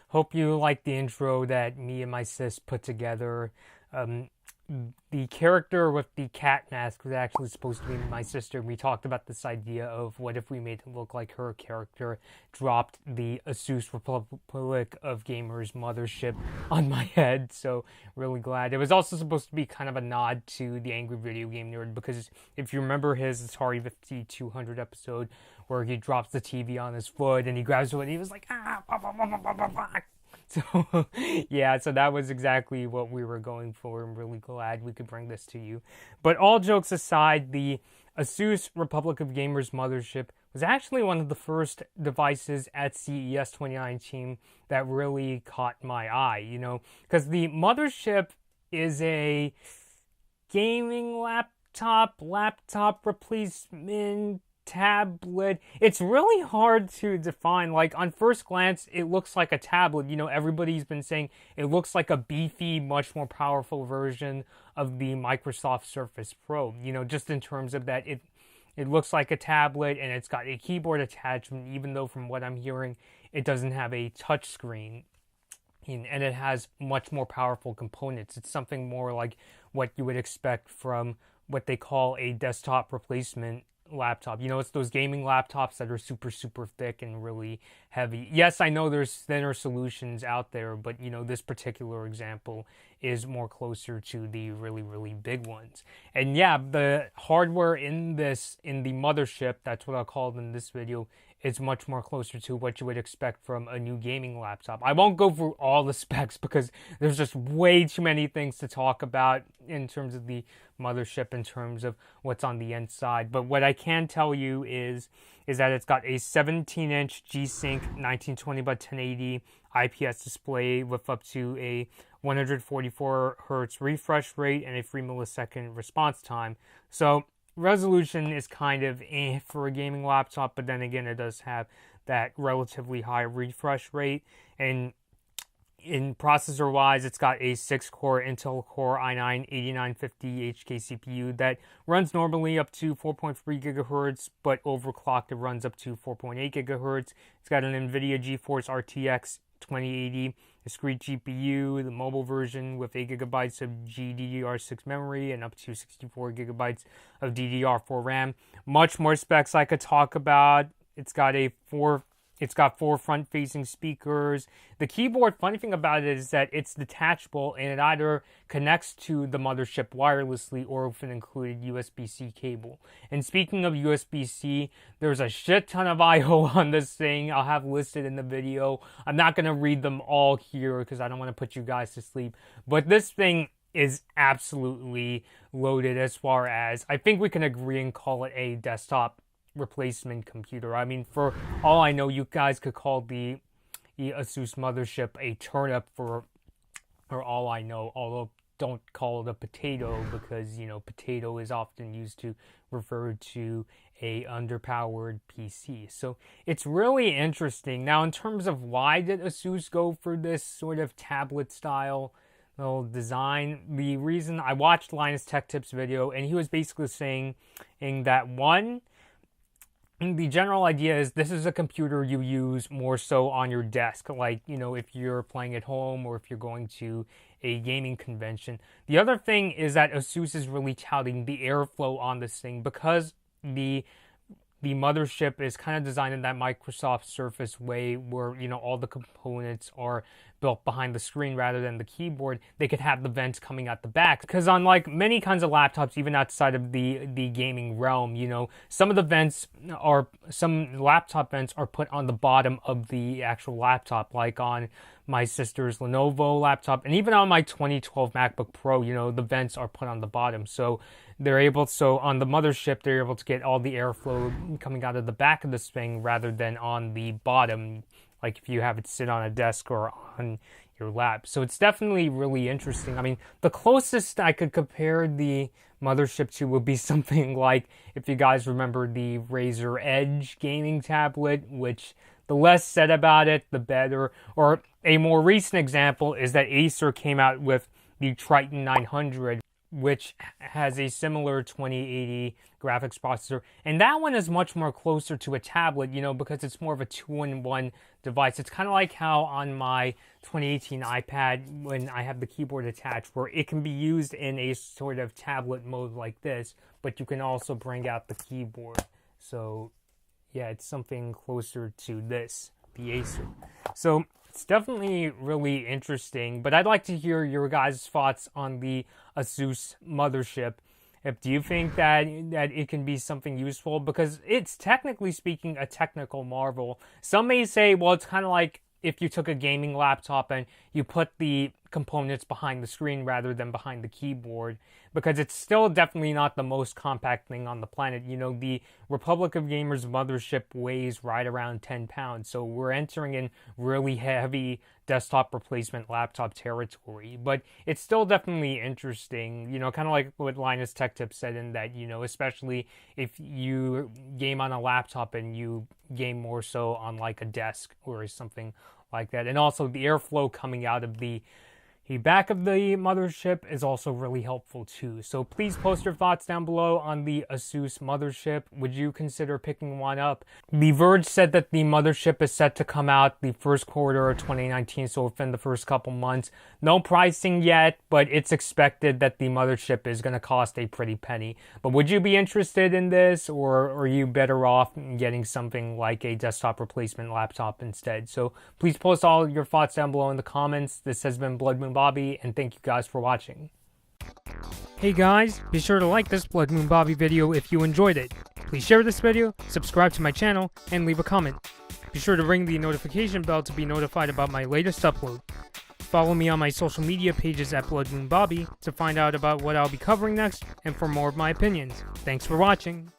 Hope you like the intro that me and my sis put together. The character with the cat mask was actually supposed to be my sister. We talked about this idea of what if we made it look like her character, dropped the Asus Republic of Gamers Mothership on my head, so really glad. It was also supposed to be kind of a nod to the Angry Video Game Nerd, because if you remember his Atari 5200 episode where he drops the TV on his foot and he grabs it and he was like, ah, bah, bah, bah, bah, bah, bah. So, yeah, so that was exactly what we were going for. I'm really glad we could bring this to you. But all jokes aside, the Asus Republic of Gamers Mothership was actually one of the first devices at CES 2019 that really caught my eye, because the Mothership is a gaming laptop replacement tablet. It's really hard to define. Like, on first glance, it looks like a tablet. Everybody's been saying it looks like a beefy, much more powerful version of the Microsoft Surface Pro. Just in terms of that, it looks like a tablet and it's got a keyboard attachment, even though from what I'm hearing, it doesn't have a touch screen. And it has much more powerful components. It's something more like what you would expect from what they call a desktop replacement laptop. It's those gaming laptops that are super, super thick and really heavy. Yes, I know there's thinner solutions out there, but this particular example is more closer to the really, really big ones. And yeah, the hardware in the Mothership, that's what I'll call it in this video, is much more closer to what you would expect from a new gaming laptop. I won't go through all the specs because there's just way too many things to talk about in terms of the Mothership, in terms of what's on the inside. But what I can tell you is that it's got a 17-inch G-Sync 1920 by 1080 IPS display with up to a 144 Hz refresh rate and a 3 millisecond response time. So resolution is kind of for a gaming laptop, but then again, it does have that relatively high refresh rate. And in processor wise, it's got a 6-core Intel Core i9-8950 HK CPU that runs normally up to 4.3 gigahertz, but overclocked it runs up to 4.8 gigahertz. It's got an NVIDIA GeForce RTX 2080 discrete GPU, the mobile version with 8 gigabytes of GDDR6 memory and up to 64 gigabytes of DDR4 RAM. Much more specs I could talk about. It's got four front-facing speakers. The keyboard, funny thing about it is that it's detachable and it either connects to the Mothership wirelessly or with an included USB-C cable. And speaking of USB-C, there's a shit ton of I/O on this thing. I'll have listed in the video. I'm not going to read them all here because I don't want to put you guys to sleep. But this thing is absolutely loaded as far as, I think we can agree and call it a desktop replacement computer. I mean, for all I know, you guys could call the Asus Mothership a turnip for all I know, although don't call it a potato because, potato is often used to refer to a underpowered PC. So it's really interesting. Now, in terms of why did Asus go for this sort of tablet style design, the reason, I watched Linus Tech Tips video and he was basically saying that one, the general idea is this is a computer you use more so on your desk, like, if you're playing at home or if you're going to a gaming convention. The other thing is that Asus is really touting the airflow on this thing because the Mothership is kind of designed in that Microsoft Surface way where, all the components are built behind the screen rather than the keyboard. They could have the vents coming out the back. Because unlike many kinds of laptops, even outside of the gaming realm, some laptop vents are put on the bottom of the actual laptop, like on my sister's Lenovo laptop, and even on my 2012 MacBook Pro, the vents are put on the bottom. So on the Mothership, they're able to get all the airflow coming out of the back of this thing rather than on the bottom, like if you have it sit on a desk or on your lap. So it's definitely really interesting. I mean, the closest I could compare the Mothership to would be something like, if you guys remember the Razer Edge gaming tablet, which the less said about it, the better. Or a more recent example is that Acer came out with the Triton 900, which has a similar 2080 graphics processor. And that one is much more closer to a tablet, you know, because it's more of a two-in-one device. It's kind of like how on my 2018 iPad, when I have the keyboard attached, where it can be used in a sort of tablet mode like this, but you can also bring out the keyboard. So yeah, it's something closer to this, the Acer. So it's definitely really interesting, but I'd like to hear your guys' thoughts on the Asus Mothership. Do you think that it can be something useful? Because it's, technically speaking, a technical marvel. Some may say, well, it's kind of like if you took a gaming laptop and you put the components behind the screen rather than behind the keyboard, because it's still definitely not the most compact thing on the planet. You know, the Republic of Gamers Mothership weighs right around 10 pounds, so we're entering in really heavy desktop replacement laptop territory, but it's still definitely interesting, you know, kind of like what Linus Tech Tips said, in that, you know, especially if you game on a laptop and you game more so on like a desk or something like that. And also the airflow coming out of the back of the mothership is also really helpful too. So please post your thoughts down below on the Asus Mothership. Would you consider picking one up? The Verge said that the mothership is set to come out the first quarter of 2019, so within the first couple months. No pricing yet, but it's expected that the mothership is going to cost a pretty penny. But would you be interested in this, or are you better off getting something like a desktop replacement laptop instead? So please post all your thoughts down below in the comments. This has been Blood Moon Bobby, and thank you guys for watching. Hey guys, be sure to like this Blood Moon Bobby video if you enjoyed it. Please share this video, subscribe to my channel, and leave a comment. Be sure to ring the notification bell to be notified about my latest upload. Follow me on my social media pages at Blood Moon Bobby to find out about what I'll be covering next and for more of my opinions. Thanks for watching.